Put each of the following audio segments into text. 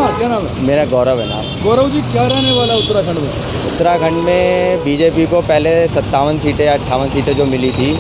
हाँ, क्या नाम है? मेरा गौरव है नाम। गौरव जी, क्या रहने वाला है उत्तराखंड में? उत्तराखंड में बीजेपी को पहले 57 सीटें 58 सीटें जो मिली थी,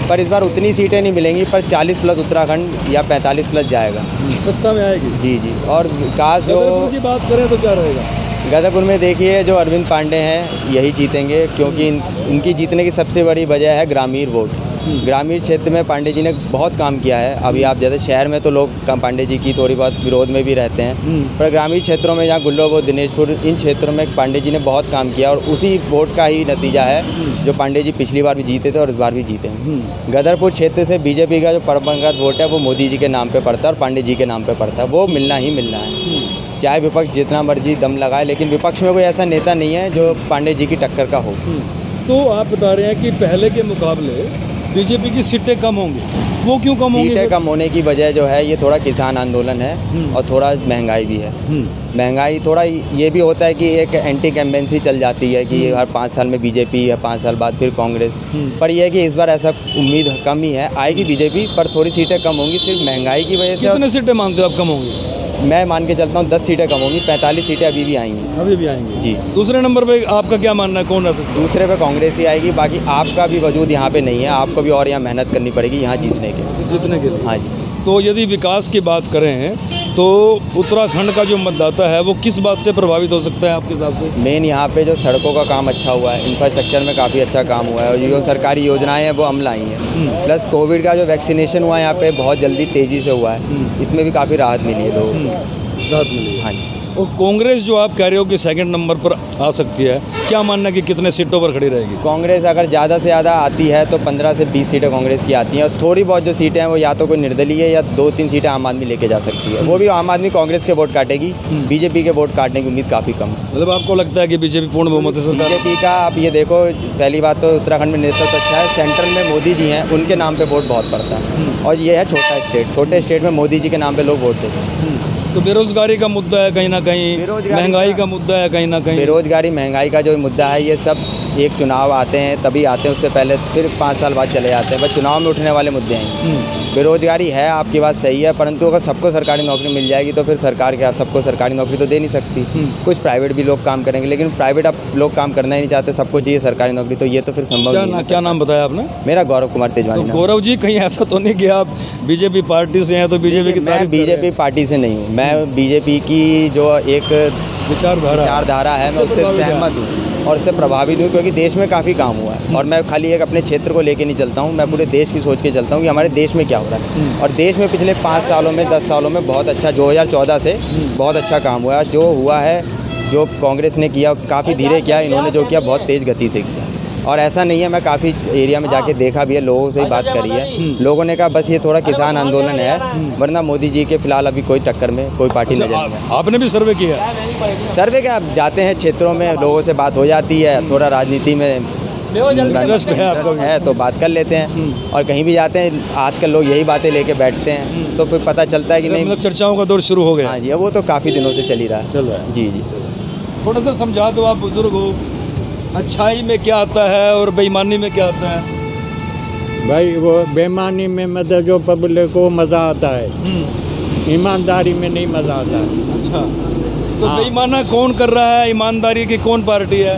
पर इस बार उतनी सीटें नहीं मिलेंगी, पर 40 प्लस उत्तराखंड या 45 प्लस जाएगा। सत्ता में आएगी। जी जी। और विकास जो गदरपुर की बात करें तो क्या रहेगा? गदरपुर में देखिए, जो अरविंद पांडे हैं यही जीतेंगे, क्योंकि इनकी जीतने की सबसे बड़ी वजह है ग्रामीण वोट। ग्रामीण क्षेत्र में पांडे जी ने बहुत काम किया है। अभी आप जैसे शहर में तो लोग पांडे जी की थोड़ी बहुत विरोध में भी रहते हैं, पर ग्रामीण क्षेत्रों में, जहाँ गुल्लोगो, दिनेशपुर, इन क्षेत्रों में पांडे जी ने बहुत काम किया और उसी वोट का ही नतीजा है जो पांडे जी पिछली बार भी जीते थे और इस बार भी जीते हैं। गदरपुर क्षेत्र से बीजेपी का जो परंपरागत वोट है वो मोदी जी के नाम पे पड़ता है और पांडे जी के नाम पे पड़ता है। वो मिलना ही मिलना है, चाहे विपक्ष जितना मर्जी दम लगाए, लेकिन विपक्ष में कोई ऐसा नेता नहीं है जो पांडे जी की टक्कर का हो। तो आप बता रहे हैं कि पहले के मुकाबले बीजेपी की सीटें कम होंगी, वो क्यों कम होंगी? सीटें कम होने की वजह जो है, ये थोड़ा किसान आंदोलन है और थोड़ा महंगाई भी है। महंगाई थोड़ा ये भी होता है कि एक एंटी कैम्पेंसी चल जाती है कि हर 5 साल में बीजेपी या 5 साल बाद फिर कांग्रेस। पर यह है कि इस बार ऐसा उम्मीद कम ही है, आएगी बीजेपी, पर थोड़ी सीटें कम होंगी सिर्फ महंगाई की वजह से। कितने सीटें मानते हो आप कम होंगी? मैं मान के चलता हूँ 10 सीटें कम होंगी, 45 सीटें अभी भी आएंगी। अभी भी आएंगी जी। दूसरे नंबर पे आपका क्या मानना है, कौन रह सकता है? दूसरे पे कांग्रेस ही आएगी। बाकी आपका भी वजूद यहाँ पे नहीं है, आपको भी और यहाँ मेहनत करनी पड़ेगी यहाँ जीतने के लिए। हाँ जी। तो यदि विकास की बात करें तो उत्तराखंड का जो मतदाता है वो किस बात से प्रभावित हो सकता है आपके हिसाब से? मेन यहाँ पे जो सड़कों का काम अच्छा हुआ है, इंफ्रास्ट्रक्चर में काफ़ी अच्छा काम हुआ है और जो सरकारी योजनाएं हैं वो अमल आई हैं। प्लस कोविड का जो वैक्सीनेशन हुआ है यहाँ पे बहुत जल्दी तेज़ी से हुआ है, इसमें भी काफ़ी राहत मिली है लोगों को। राहत मिली है। हाँ जी। और कांग्रेस जो आप कह रहे हो कि सेकंड नंबर पर आ सकती है, क्या मानना है कि कितने सीटों पर खड़ी रहेगी? कांग्रेस अगर ज़्यादा से ज़्यादा आती है तो 15 से 20 सीटें कांग्रेस की आती हैं और थोड़ी बहुत जो सीटें हैं वो या तो कोई निर्दलीय या 2-3 सीटें आम आदमी लेके जा सकती है। वो भी आम आदमी कांग्रेस के वोट काटेगी, बीजेपी के वोट काटने की उम्मीद काफ़ी कम है। मतलब आपको लगता है कि बीजेपी पूर्ण बहुमत से? बीजेपी का आप ये देखो, पहली बात तो उत्तराखंड में नेतृत्व अच्छा है, सेंट्रल में मोदी जी हैं, उनके नाम पे वोट बहुत पड़ता है और ये है छोटा स्टेट, छोटे स्टेट में मोदी जी के नाम पे लोग वोट देते हैं। तो बेरोजगारी का मुद्दा है कहीं ना कहीं, महंगाई का मुद्दा है कहीं ना कहीं। बेरोजगारी महंगाई का जो मुद्दा है, ये सब एक चुनाव आते हैं तभी आते हैं, उससे पहले फिर 5 साल बाद चले जाते हैं, बस चुनाव में उठने वाले मुद्दे हैं। बेरोजगारी है, आपकी बात सही है, परंतु अगर सबको सरकारी नौकरी मिल जाएगी तो फिर सरकार क्या सबको सरकारी नौकरी तो दे नहीं सकती। कुछ प्राइवेट भी लोग काम करेंगे, लेकिन प्राइवेट अब लोग काम करना ही नहीं चाहते, सबको चाहिए सरकारी नौकरी, तो ये तो फिर संभव नहीं है। क्या नाम बताया आपने? मेरा गौरव कुमार तेजवानी। तो गौरव जी, कहीं ऐसा तो नहीं कि आप बीजेपी पार्टी से हैं तो बीजेपी की? मैं बीजेपी पार्टी से नहीं हूँ, मैं बीजेपी की जो एक विचारधारा है मैं उससे सहमत हूँ और इससे प्रभावित हूँ, क्योंकि देश में काफ़ी काम हुआ है और मैं खाली एक अपने क्षेत्र को लेके नहीं चलता हूँ, मैं पूरे देश की सोच के चलता हूँ कि हमारे देश में क्या हो रहा है। और देश में पिछले 5 सालों में 10 सालों में बहुत अच्छा, 2014 से बहुत अच्छा काम हुआ है। जो हुआ है, जो कांग्रेस ने किया काफ़ी धीरे किया, इन्होंने जो किया बहुत तेज़ गति से किया। और ऐसा नहीं है, मैं काफ़ी एरिया में जाके देखा भी है, लोगों से ही बात करी है, लोगों ने कहा बस ये थोड़ा किसान आंदोलन है, वरना मोदी जी के फिलहाल अभी कोई टक्कर में कोई पार्टी नजर नहीं है। आपने भी सर्वे किया? सर्वे क्या, आप जाते हैं क्षेत्रों में, लोगों से बात हो जाती है, थोड़ा राजनीति में इंटरेस्ट है आपको है तो बात कर लेते हैं, और कहीं भी जाते हैं आजकल लोग यही बातें लेके बैठते हैं, तो फिर पता चलता है कि नहीं, मतलब चर्चाओं का दौर शुरू हो गया। हाँ जी, वो तो काफ़ी दिनों से चल ही रहा है। चल रहा है। जी जी। थोड़ा सा समझा दो, आप बुजुर्ग हो, अच्छाई में क्या आता है और बेईमानी में क्या आता है? भाई वो बेईमानी में मतलब जो पब्लिक को मज़ा आता है, ईमानदारी में नहीं मज़ा आता है। अच्छा, तो बेईमाना कौन कर रहा है, ईमानदारी की कौन पार्टी है?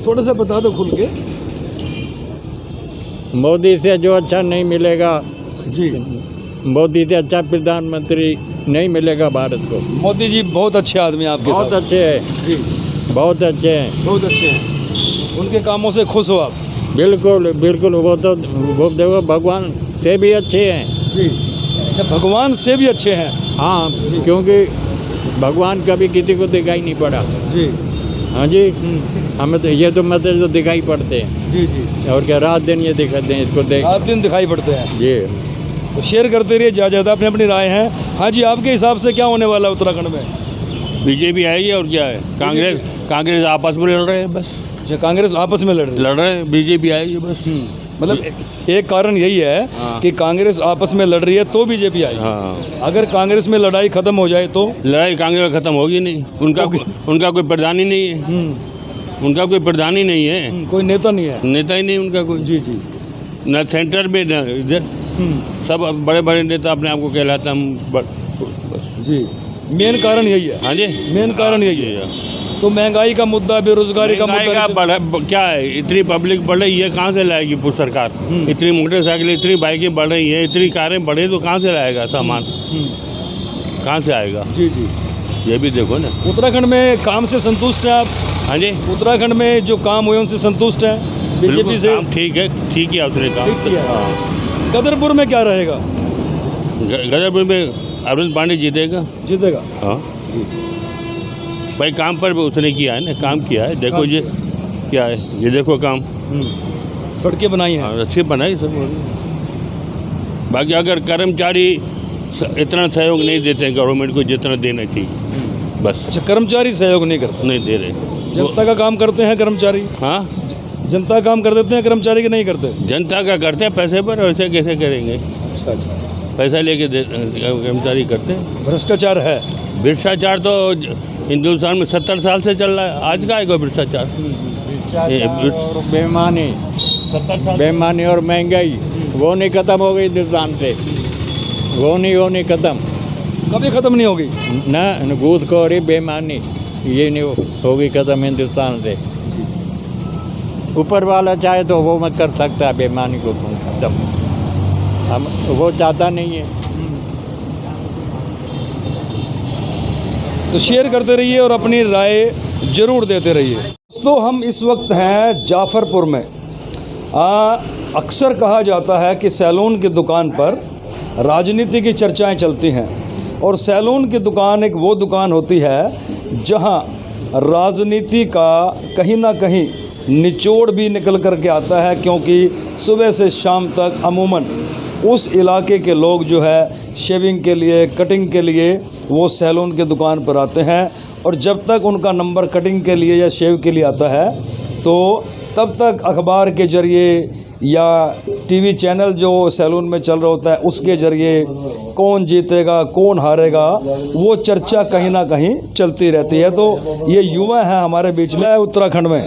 थोड़ा सा बता दो खुल के। मोदी से जो अच्छा नहीं मिलेगा जी, मोदी से अच्छा प्रधानमंत्री नहीं मिलेगा भारत को। मोदी जी बहुत अच्छे आदमी आपके साथ? बहुत अच्छे हैं जी, बहुत अच्छे हैं, बहुत अच्छे हैं। उनके कामों से खुश हो आप? बिल्कुल बिल्कुल, वो देखो भगवान से भी अच्छे हैं। जी, अच्छा, भगवान से भी अच्छे हैं? हाँ, क्योंकि भगवान कभी किसी को दिखाई नहीं पड़ा। जी, हाँ जी, हमें तो ये तो मतलब जो दिखाई पड़ते हैं। जी जी। और क्या रात दिन ये दिखाते हैं, इसको देख रात दिन दिखाई पड़ते हैं। जी। तो शेयर करते रहिए, ज़्यादा अपनी अपनी राय है। हाँ जी, आपके हिसाब से क्या होने वाला है उत्तराखंड में? बीजेपी आएगी और क्या है, कांग्रेस आपस में लड़ रहे हैं बस। अच्छा, कांग्रेस आपस में लड़ रही है? बीजेपी आएगी बस। मतलब एक कारण यही है कि कांग्रेस आपस में लड़ रही है तो बीजेपी आएगी। हाँ, अगर कांग्रेस में लड़ाई खत्म हो जाए तो? लड़ाई कांग्रेस में खत्म होगी नहीं, उनका कोई प्रधान ही नहीं है, उनका कोई प्रधान ही नहीं है, कोई नेता नहीं है, नेता ही नहीं उनका कोई। जी जी। न सेंटर में न इधर। सब बड़े बड़े नेता अपने आप को कहलाते हैं हम बस। जी, मेन कारण यही है। हाँ जी, मेन कारण यही है। तो महंगाई का मुद्दा, बेरोजगारी का महंगाई मुद्दा, क्या है, इतनी पब्लिक बढ़ रही है, कहाँ से लाएगी पूरी सरकार? इतनी मोटरसाइकिल, इतनी बाइकें बढ़ रही हैं, इतनी कारें बढ़े तो कहाँ से लाएगा सामान? कहाँ से आएगा? जी जी, ये भी देखो ना। उत्तराखंड में काम से संतुष्ट हैं आप? हाँ जी, उत्तराखंड में जो काम हुए उनसे संतुष्ट हैं बीजेपी बिल्कुल से? काम ठीक है, ठीक किया उसने काम। ठीक किया। हाँ। गदरपुर में क्या रहेगा? गदरपुर में अरविंद पांडे जीतेगा। जीतेगा। हाँ भाई, काम पर उसने किया है ना, काम किया है। देखो ये क्या है, ये देखो काम, सड़कें बनाई हैं। अच्छी बनाई सब। बाकी अगर कर्मचारी इतना सहयोग नहीं देते गवर्नमेंट को जितना देना चाहिए, बस। अच्छा, कर्मचारी सहयोग नहीं करते? नहीं दे रहे। जनता का काम करते हैं कर्मचारी? हाँ, जनता काम कर देते हैं, कर्मचारी के नहीं करते? जनता का करते हैं पैसे पर, वैसे कैसे करेंगे? अच्छा, पैसा लेके कर्मचारी करते हैं। भ्रष्टाचार है। भ्रष्टाचार तो हिंदुस्तान में 70 साल से चल रहा है, आज का आएगा भ्रष्टाचार? और बेईमानी और महंगाई वो नहीं ख़त्म हो गई हिंदुस्तान से, वो नहीं ख़त्म, कभी ख़त्म नहीं होगी ना। घूसखोरी बेईमानी ये नहीं होगी ख़त्म हिंदुस्तान से। ऊपर वाला चाहे तो वो मत कर सकता है बेईमानी को ख़त्म, हम वो चाहता नहीं है। तो शेयर करते रहिए और अपनी राय ज़रूर देते रहिए। दोस्तों, हम इस वक्त हैं जाफ़रपुर में। अक्सर कहा जाता है कि सैलून की दुकान पर राजनीति की चर्चाएं चलती हैं, और सैलून की दुकान एक वो दुकान होती है जहां राजनीति का कहीं ना कहीं निचोड़ भी निकल कर के आता है, क्योंकि सुबह से शाम तक अमूमन उस इलाके के लोग जो है शेविंग के लिए, कटिंग के लिए वो सैलून के दुकान पर आते हैं, और जब तक उनका नंबर कटिंग के लिए या शेव के लिए आता है तो तब तक अखबार के ज़रिए या टीवी चैनल जो सैलून में चल रहा होता है उसके ज़रिए कौन जीतेगा कौन हारेगा वो चर्चा कहीं ना कहीं चलती रहती है। तो ये युवा है हमारे बीच में उत्तराखंड में।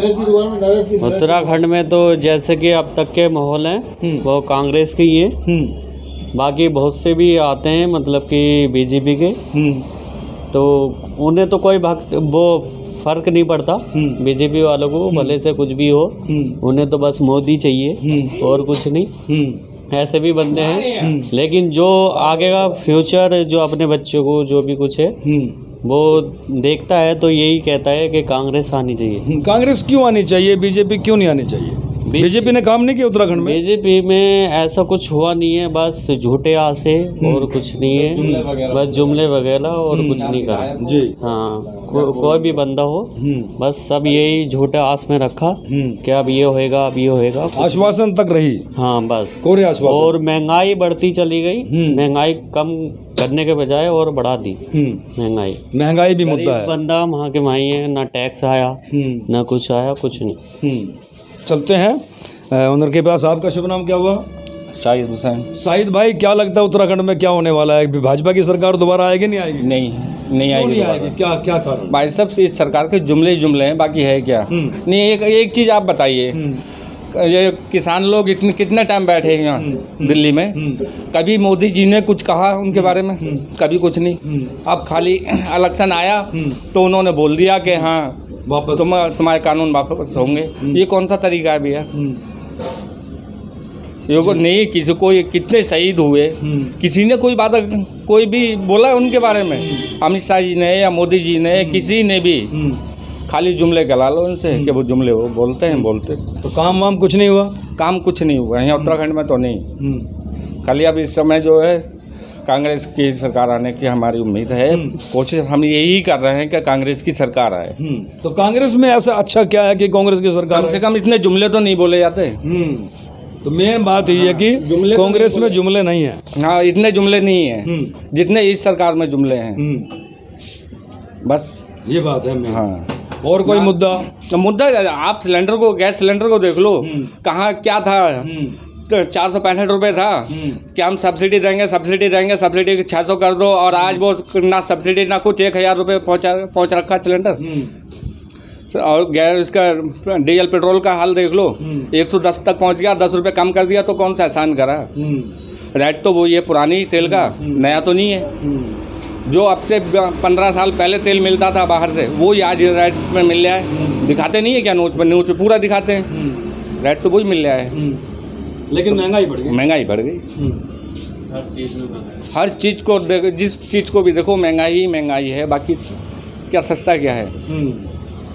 उत्तराखंड में तो जैसे कि अब तक के माहौल हैं वो कांग्रेस के ही है, बाकी बहुत से भी आते हैं मतलब कि बीजेपी के, तो उन्हें तो कोई वो फ़र्क नहीं पड़ता बीजेपी वालों को, भले से कुछ भी हो, उन्हें तो बस मोदी चाहिए और कुछ नहीं। ऐसे भी बंदे हैं, लेकिन जो आगे का फ्यूचर जो अपने बच्चों को जो भी कुछ है वो देखता है तो यही कहता है कि कांग्रेस आनी चाहिए। कांग्रेस क्यों आनी चाहिए, बीजेपी क्यों नहीं आनी चाहिए? बीजेपी ने काम नहीं किया उत्तराखंड में? बीजेपी में ऐसा कुछ हुआ नहीं है, बस झूठे आसे और कुछ नहीं है, बस जुमले वगैरह और कुछ नहीं करा जी। हाँ, कोई भी बंदा हो बस सब यही झूठे आस में रखा कि अब ये होएगा, अब ये होएगा, आश्वासन तक रही। हाँ बस कोरे आश्वासन। और महंगाई बढ़ती चली गई, महंगाई कम करने के बजाय और बढ़ा दी महंगाई भी मुद्दा है। बंदा वहाँ के माई है, ना टैक्स आया ना कुछ आया, कुछ नहीं। चलते हैं उनर के पास। आपका शुभ नाम क्या हुआ? शाहिद हुसैन। शाहिद भाई, क्या लगता है उत्तराखंड में क्या होने वाला है? भाजपा की सरकार दोबारा आएगी नहीं आएगी? नहीं आएगी। क्या कारण? भाई साहब इस सरकार के जुमले हैं, बाकी है क्या नहीं। एक चीज़ आप बताइए, ये किसान लोग इतने कितने टाइम बैठे हैं यहाँ दिल्ली में, कभी मोदी जी ने कुछ कहा उनके बारे में? कभी कुछ नहीं। अब खाली इलेक्शन आया तो उन्होंने बोल दिया कि हाँ वापस तुम्हारे कानून वापस होंगे। ये कौन सा तरीका है भैया? ये को नहीं, किसी को कितने शहीद हुए, किसी ने कोई बात कोई भी बोला उनके बारे में? अमित शाह जी ने या मोदी जी ने, किसी ने भी? खाली जुमले गला लो उनसे कि वो जुमले वो बोलते हैं बोलते। तो काम वाम कुछ नहीं हुआ? काम कुछ नहीं हुआ यहाँ उत्तराखंड में तो नहीं। खाली अब इस समय जो है कांग्रेस की सरकार आने की हमारी उम्मीद है, कोशिश हम यही कर रहे हैं कि कांग्रेस की सरकार आए। तो कांग्रेस में ऐसा अच्छा क्या है कि कांग्रेस की सरकार? कम से कम इतने जुमले तो नहीं बोले जाते। तो मेन बात ये है कि कांग्रेस में जुमले नहीं है। हाँ, इतने जुमले नहीं है जितने इस सरकार में जुमले हैं, बस ये बात है। हाँ, और कोई मुद्दा? आप सिलेंडर को, गैस सिलेंडर को देख लो, कहाँ क्या था, तो 465 रुपये था कि हम सब्सिडी देंगे 600 कर दो, और आज वो ना सब्सिडी ना कुछ, 1000 रुपये पहुँच रखा सिलेंडर। और गैस इसका डीजल पेट्रोल का हाल देख लो, 110 तक पहुँच गया, 10 रुपये कम कर दिया तो कौन सा एहसान करा? रेट तो वही है पुरानी तेल का, नया तो नहीं है। जो अब से 15 साल पहले तेल मिलता था बाहर से, वो ही आज रेट में मिल रहा है। दिखाते नहीं है क्या न्यूज़ पे पूरा दिखाते हैं, रेट तो वही मिल रहा है। लेकिन महंगाई बढ़ गई। महंगाई बढ़ गई, हर चीज़ को देखो, जिस चीज़ को भी देखो महंगाई ही महंगाई है, बाकी क्या सस्ता क्या है।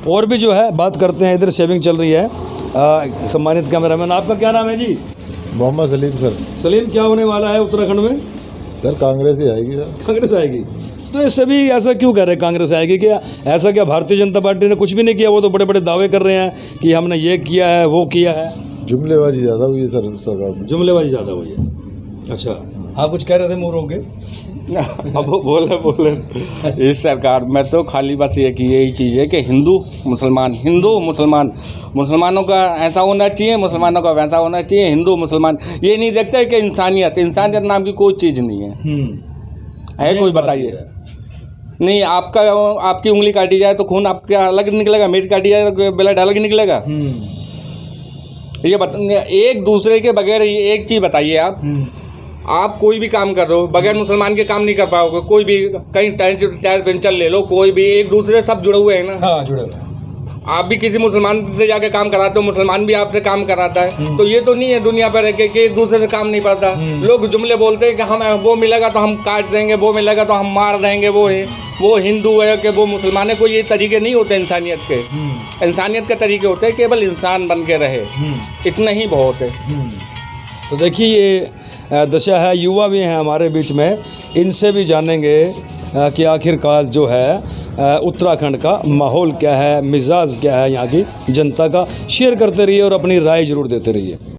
और भी जो है बात करते हैं, इधर शेविंग चल रही है। सम्मानित कैमरामैन, आपका क्या नाम है जी? मोहम्मद सलीम सर। सलीम, क्या होने वाला है उत्तराखंड में? सर कांग्रेस ही आएगी सर। कांग्रेस आएगी। तो ये सभी ऐसा क्यों कर रहे हैं कांग्रेस आएगी? क्या ऐसा क्या भारतीय जनता पार्टी ने कुछ भी नहीं किया? वो तो बड़े बड़े दावे कर रहे हैं कि हमने ये किया है, वो किया है। जुमलेबाजी ज़्यादा हुई है सर सरकार में। जुमलेबाजी ज़्यादा हुई है। अच्छा, हाँ कुछ कह रहे थे मुँह रोक के? अब बोले इस सरकार में तो खाली बस यही चीज़ है कि हिंदू मुसलमान, मुसलमानों का ऐसा होना चाहिए, मुसलमानों का वैसा होना चाहिए। हिंदू मुसलमान ये नहीं देखते कि इंसानियत नाम की कोई चीज़ नहीं है कोई बताइए। नहीं, आपकी उंगली काटी जाए तो खून आपका अलग निकलेगा, मेरी काटी जाए तो ब्लड अलग निकलेगा। ये एक दूसरे के बगैर एक चीज़ बताइए, आप कोई भी काम कर रहे हो, बगैर मुसलमान के काम नहीं कर पाओगे। कोई भी कहीं टायर पंचर ले लो, कोई भी एक दूसरे सब जुड़े हुए हैं ना। हाँ, जुड़े हुए। आप भी किसी मुसलमान से जाके काम कराते हो, मुसलमान भी आपसे काम कराता है। तो ये तो नहीं है दुनिया पर रह के कि एक दूसरे से काम नहीं पड़ता। लोग जुमले बोलते हैं कि हम वो मिलेगा तो हम काट देंगे, वो मिलेगा तो हम मार देंगे, वो हिंदू है कि वो मुसलमान है। कोई ये तरीके नहीं होते इंसानियत के। इंसानियत के तरीके होते हैं केवल इंसान बन के रहे, इतना ही बहुत है। तो देखिए ये दशा है, युवा भी हैं हमारे बीच में, इनसे भी जानेंगे कि आखिरकार जो है उत्तराखंड का माहौल क्या है, मिजाज क्या है यहाँ की जनता का। शेयर करते रहिए और अपनी राय ज़रूर देते रहिए।